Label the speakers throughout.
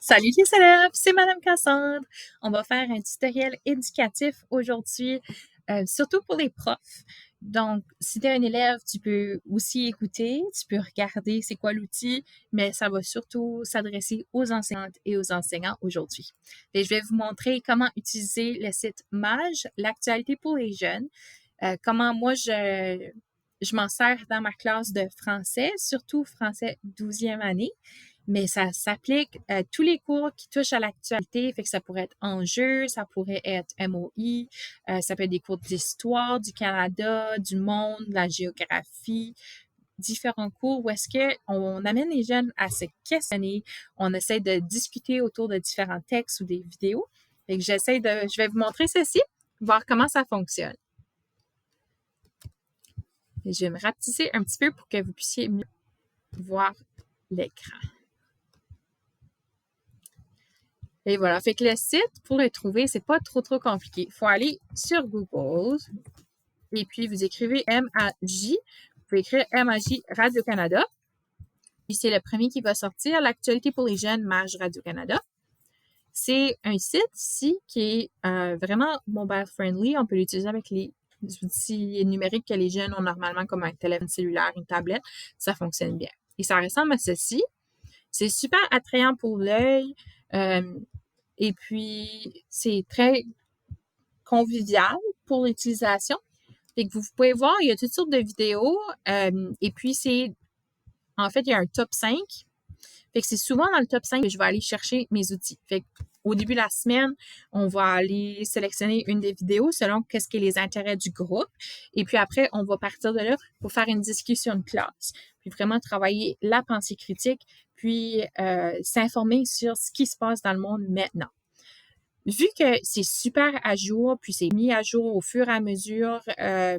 Speaker 1: Salut les élèves, c'est Madame Cassandre. On va faire un tutoriel éducatif aujourd'hui, surtout pour les profs. Donc, si tu es un élève, tu peux aussi écouter, tu peux regarder c'est quoi l'outil, mais ça va surtout s'adresser aux enseignantes et aux enseignants aujourd'hui. Et je vais vous montrer comment utiliser le site Mage, l'actualité pour les jeunes, comment moi je m'en sers dans ma classe de français, surtout français 12e année. Mais ça s'applique à tous les cours qui touchent à l'actualité. Fait que ça pourrait être enjeux, ça pourrait être MOI, ça peut être des cours d'histoire du Canada, du monde, de la géographie, différents cours où est-ce que on amène les jeunes à se questionner, on essaie de discuter autour de différents textes ou des vidéos. Fait que je vais vous montrer ceci, voir comment ça fonctionne. Et je vais me rapetisser un petit peu pour que vous puissiez mieux voir l'écran. Et voilà. Fait que le site, pour le trouver, c'est pas trop compliqué. Il faut aller sur Google et puis vous écrivez M-A-J. Vous pouvez écrire M-A-J Radio-Canada. Puis c'est le premier qui va sortir, l'actualité pour les jeunes, Mage Radio-Canada. C'est un site ici qui est vraiment mobile-friendly. On peut l'utiliser avec les outils numériques que les jeunes ont normalement, comme un téléphone cellulaire, une tablette. Ça fonctionne bien. Et ça ressemble à ceci. C'est super attrayant pour l'œil. Et puis, c'est très convivial pour l'utilisation. Fait que vous pouvez voir, il y a toutes sortes de vidéos. Et puis, en fait, il y a un top 5. Fait que c'est souvent dans le top 5 que je vais aller chercher mes outils. Fait que au début de la semaine, on va aller sélectionner une des vidéos selon qu'est-ce qui est les intérêts du groupe. Et puis après, on va partir de là pour faire une discussion de classe. Puis vraiment travailler la pensée critique, puis s'informer sur ce qui se passe dans le monde maintenant. Vu que c'est super à jour, puis c'est mis à jour au fur et à mesure, je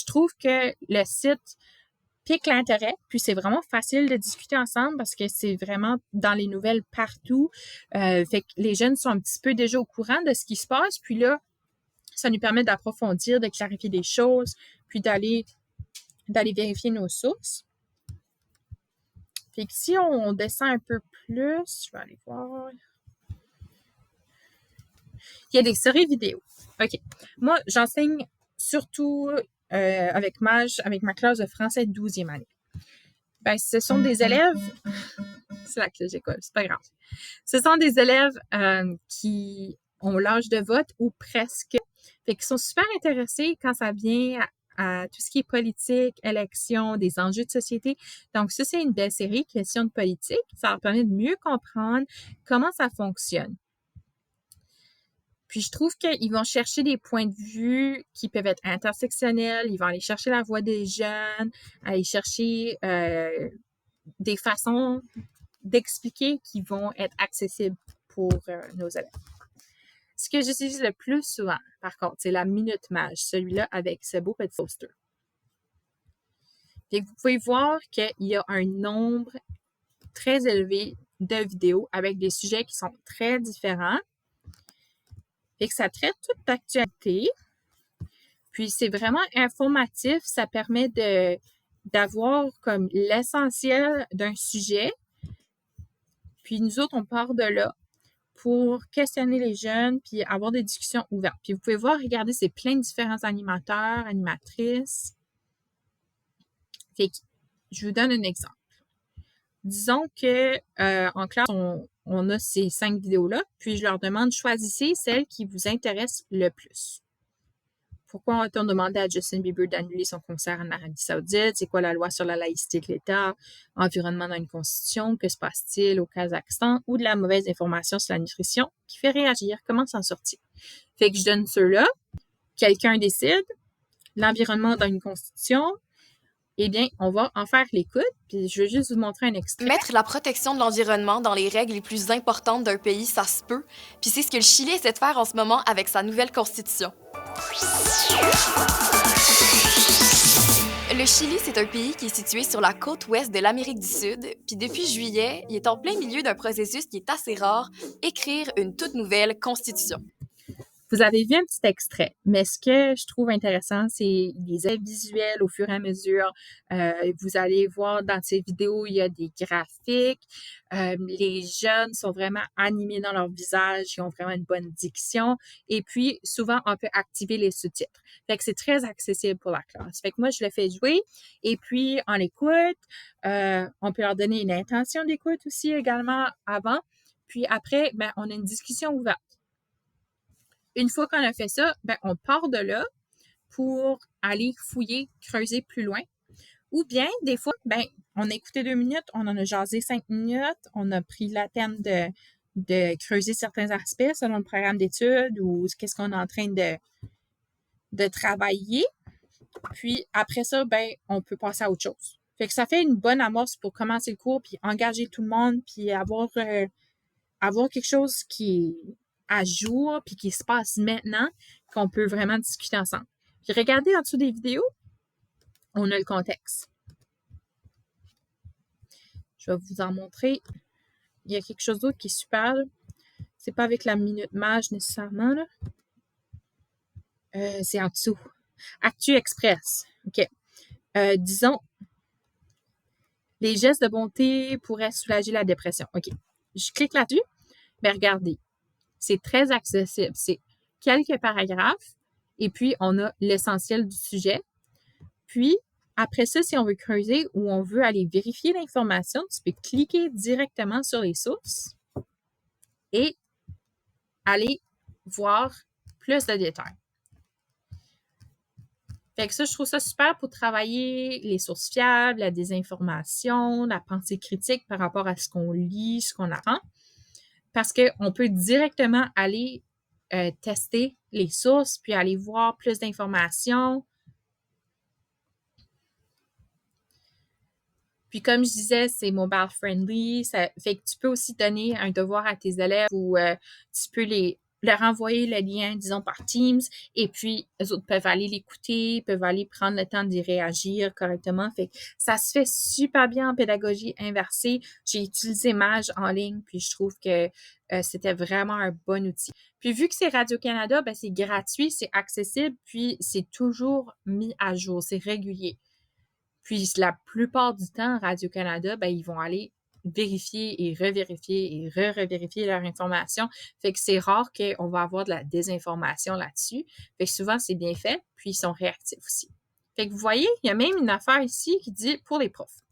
Speaker 1: trouve que le site pique l'intérêt, puis c'est vraiment facile de discuter ensemble parce que c'est vraiment dans les nouvelles partout. Fait que les jeunes sont un petit peu déjà au courant de ce qui se passe, puis là, ça nous permet d'approfondir, de clarifier des choses, puis d'aller vérifier nos sources. Fait que si on descend un peu plus, je vais aller voir. Il y a des séries vidéo. OK. Moi, j'enseigne surtout avec Mage, avec ma classe de français 12e année. Ben, ce sont des élèves. C'est la cloche d'école, c'est pas grave. Ce sont des élèves qui ont l'âge de vote ou presque. Fait qu'ils sont super intéressés quand ça vient à tout ce qui est politique, élection, des enjeux de société. Donc, ça, c'est une belle série, questions de politique. Ça leur permet de mieux comprendre comment ça fonctionne. Puis je trouve qu'ils vont chercher des points de vue qui peuvent être intersectionnels. Ils vont aller chercher la voix des jeunes, aller chercher des façons d'expliquer qui vont être accessibles pour nos élèves. Ce que j'utilise le plus souvent, par contre, c'est la Minute Mage, celui-là avec ce beau petit poster. Puis vous pouvez voir qu'il y a un nombre très élevé de vidéos avec des sujets qui sont très différents. Fait que ça traite toute l'actualité. Puis c'est vraiment informatif. Ça permet d'avoir comme l'essentiel d'un sujet. Puis nous autres, on part de là pour questionner les jeunes puis avoir des discussions ouvertes. Puis vous pouvez voir, regardez, c'est plein de différents animateurs, animatrices. Fait que je vous donne un exemple. Disons que en classe, on a ces 5 vidéos-là, puis je leur demande, choisissez celle qui vous intéresse le plus. Pourquoi a-t-on demandé à Justin Bieber d'annuler son concert en Arabie Saoudite? C'est quoi la loi sur la laïcité de l'État? Environnement dans une constitution? Que se passe-t-il au Kazakhstan? Ou de la mauvaise information sur la nutrition qui fait réagir? Comment s'en sortir? Fait que je donne ceux-là. Quelqu'un décide. L'environnement dans une constitution. Eh bien, on va en faire l'écoute, puis je vais juste vous montrer un extrait.
Speaker 2: Mettre la protection de l'environnement dans les règles les plus importantes d'un pays, ça se peut. Puis c'est ce que le Chili essaie de faire en ce moment avec sa nouvelle constitution. Le Chili, c'est un pays qui est situé sur la côte ouest de l'Amérique du Sud. Puis depuis juillet, il est en plein milieu d'un processus qui est assez rare, écrire une toute nouvelle constitution.
Speaker 1: Vous avez vu un petit extrait, mais ce que je trouve intéressant, c'est les effets visuels au fur et à mesure. Vous allez voir dans ces vidéos, il y a des graphiques. Les jeunes sont vraiment animés dans leur visage, ils ont vraiment une bonne diction. Et puis, souvent, on peut activer les sous-titres. Fait que c'est très accessible pour la classe. Fait que moi, je le fais jouer. Et puis, on écoute. On peut leur donner une intention d'écoute aussi également avant. Puis après, ben, on a une discussion ouverte. Une fois qu'on a fait ça, ben, on part de là pour aller fouiller, creuser plus loin. Ou bien, des fois, ben, on a écouté 2 minutes, on en a jasé 5 minutes, on a pris la peine de creuser certains aspects selon le programme d'études ou qu'est-ce qu'on est en train de travailler. Puis après ça, ben, on peut passer à autre chose. Fait que ça fait une bonne amorce pour commencer le cours, puis engager tout le monde, puis avoir quelque chose qui est à jour, puis qui se passe maintenant, qu'on peut vraiment discuter ensemble. Puis regardez en dessous des vidéos, on a le contexte. Je vais vous en montrer. Il y a quelque chose d'autre qui est super. Là. C'est pas avec la minute mage nécessairement. Là. C'est en dessous. Actu Express. OK. Disons, les gestes de bonté pourraient soulager la dépression. OK. Je clique là-dessus. Mais regardez, c'est très accessible. C'est quelques paragraphes et puis on a l'essentiel du sujet. Puis, après ça, si on veut creuser ou on veut aller vérifier l'information, tu peux cliquer directement sur les sources et aller voir plus de détails. Fait que ça, je trouve ça super pour travailler les sources fiables, la désinformation, la pensée critique par rapport à ce qu'on lit, ce qu'on apprend. Parce qu'on peut directement aller tester les sources, puis aller voir plus d'informations. Puis comme je disais, c'est mobile friendly. Ça fait que tu peux aussi donner un devoir à tes élèves ou tu peux leur envoyer le lien, disons, par Teams, et puis eux autres peuvent aller l'écouter, peuvent aller prendre le temps d'y réagir correctement. Fait que ça se fait super bien en pédagogie inversée. J'ai utilisé Mage en ligne, puis je trouve que c'était vraiment un bon outil. Puis vu que c'est Radio-Canada, ben c'est gratuit, c'est accessible, puis c'est toujours mis à jour, c'est régulier. Puis la plupart du temps, Radio-Canada, ben, ils vont aller vérifier et revérifier et revérifier leur information. Fait que c'est rare qu'on va avoir de la désinformation là-dessus. Fait que souvent, c'est bien fait, puis ils sont réactifs aussi. Fait que vous voyez, il y a même une affaire ici qui dit pour les profs.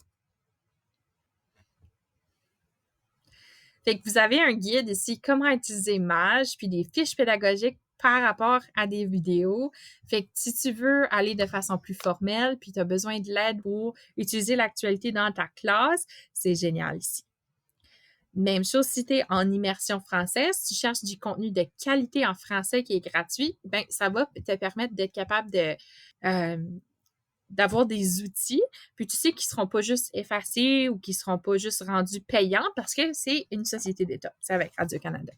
Speaker 1: Fait que vous avez un guide ici, comment utiliser Mage, puis des fiches pédagogiques par rapport à des vidéos. Fait que si tu veux aller de façon plus formelle, puis tu as besoin de l'aide pour utiliser l'actualité dans ta classe, c'est génial ici. Même chose si tu es en immersion française, si tu cherches du contenu de qualité en français qui est gratuit, ben ça va te permettre d'être capable d'avoir des outils, puis tu sais qu'ils seront pas juste effacés ou qu'ils seront pas juste rendus payants parce que c'est une société d'État. C'est avec Radio-Canada.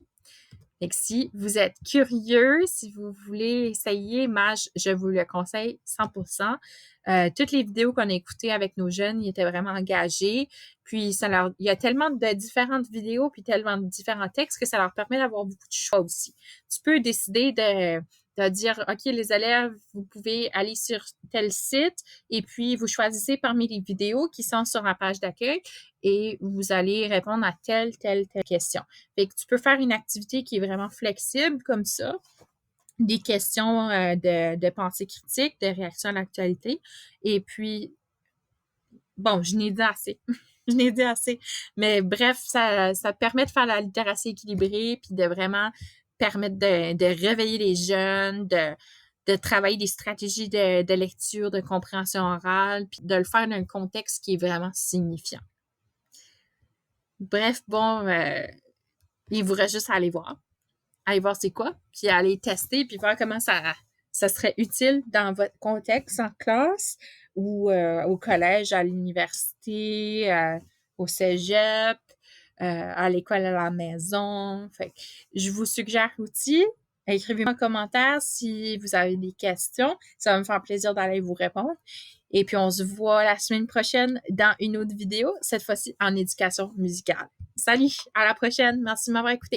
Speaker 1: Fait que si vous êtes curieux, si vous voulez essayer Mage, je vous le conseille 100%. Toutes les vidéos qu'on a écoutées avec nos jeunes, ils étaient vraiment engagés. Puis il y a tellement de différentes vidéos puis tellement de différents textes que ça leur permet d'avoir beaucoup de choix aussi. Tu peux décider de dire, OK, les élèves, vous pouvez aller sur tel site et puis vous choisissez parmi les vidéos qui sont sur la page d'accueil et vous allez répondre à telle question. Fait que tu peux faire une activité qui est vraiment flexible comme ça, des questions de pensée critique, de réaction à l'actualité. Et puis, bon, je n'ai dit assez. Je n'ai dit assez. Mais bref, ça te permet de faire la littératie équilibrée puis de vraiment permettre de réveiller les jeunes, de travailler des stratégies de lecture, de compréhension orale, puis de le faire dans un contexte qui est vraiment signifiant. Bref, bon, il vous reste juste à aller voir c'est quoi, puis aller tester, puis voir comment ça serait utile dans votre contexte en classe ou au collège, à l'université, au cégep, à l'école à la maison. Fait que je vous suggère l'outil. Écrivez-moi en commentaire si vous avez des questions. Ça va me faire plaisir d'aller vous répondre. Et puis, on se voit la semaine prochaine dans une autre vidéo, cette fois-ci en éducation musicale. Salut, à la prochaine. Merci de m'avoir écouté.